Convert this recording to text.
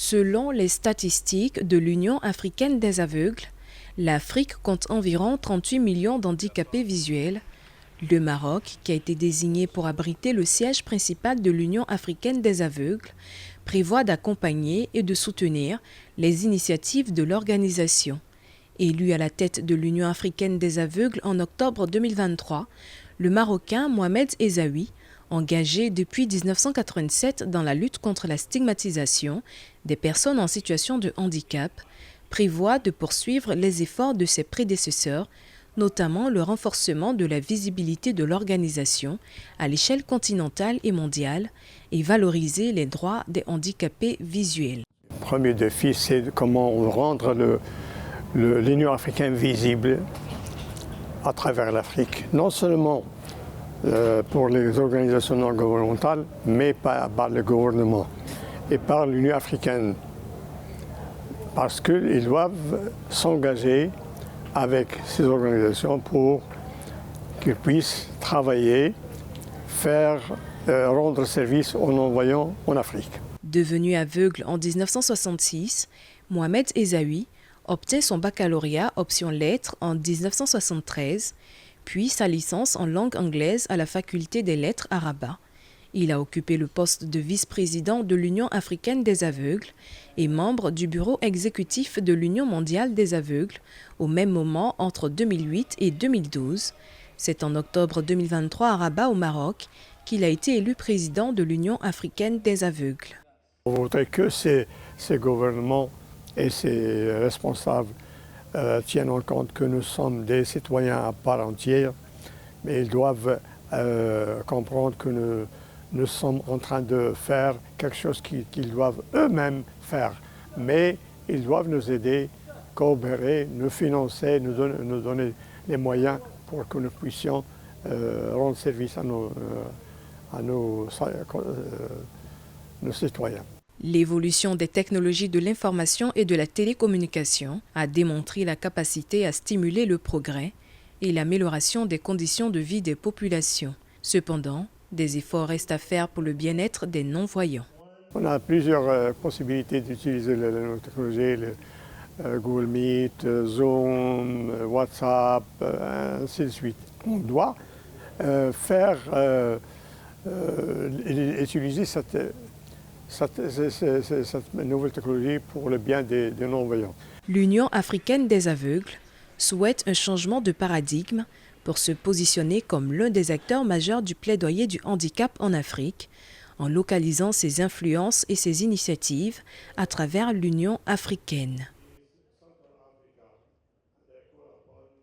Selon les statistiques de l'Union africaine des aveugles, l'Afrique compte environ 38 millions d'handicapés visuels. Le Maroc, qui a été désigné pour abriter le siège principal de l'Union africaine des aveugles, prévoit d'accompagner et de soutenir les initiatives de l'organisation. Élu à la tête de l'Union africaine des aveugles en octobre 2023, le Marocain Mohamed Essaoui, engagé depuis 1987 dans la lutte contre la stigmatisation des personnes en situation de handicap, prévoit de poursuivre les efforts de ses prédécesseurs, notamment le renforcement de la visibilité de l'organisation à l'échelle continentale et mondiale et valoriser les droits des handicapés visuels. Le premier défi, c'est comment rendre l'Union africaine visible à travers l'Afrique, non seulement pour les organisations non gouvernementales, mais par le gouvernement et par l'Union africaine, parce qu'ils doivent s'engager avec ces organisations pour qu'ils puissent travailler, rendre service aux non-voyants en Afrique. Devenu aveugle en 1966, Mohamed Essaoui obtient son baccalauréat option lettres en 1973, puis sa licence en langue anglaise à la faculté des lettres à Rabat. Il a occupé le poste de vice-président de l'Union africaine des aveugles et membre du bureau exécutif de l'Union mondiale des aveugles au même moment entre 2008 et 2012. C'est en octobre 2023 à Rabat au Maroc qu'il a été élu président de l'Union africaine des aveugles. On voudrait que ces gouvernements et ces responsables tiennent en compte que nous sommes des citoyens à part entière, mais ils doivent comprendre que nous sommes en train de faire quelque chose qu'ils doivent eux-mêmes faire. Mais ils doivent nous aider, coopérer, nous financer, nous donner les moyens pour que nous puissions rendre service à nos citoyens. L'évolution des technologies de l'information et de la télécommunication a démontré la capacité à stimuler le progrès et l'amélioration des conditions de vie des populations. Cependant, des efforts restent à faire pour le bien-être des non-voyants. On a plusieurs possibilités d'utiliser la nouvelle technologie, Google Meet, Zoom, WhatsApp, ainsi de suite. On doit utiliser cette nouvelle technologie pour le bien des non-voyants. L'Union africaine des aveugles souhaite un changement de paradigme pour se positionner comme l'un des acteurs majeurs du plaidoyer du handicap en Afrique, en localisant ses influences et ses initiatives à travers l'Union africaine.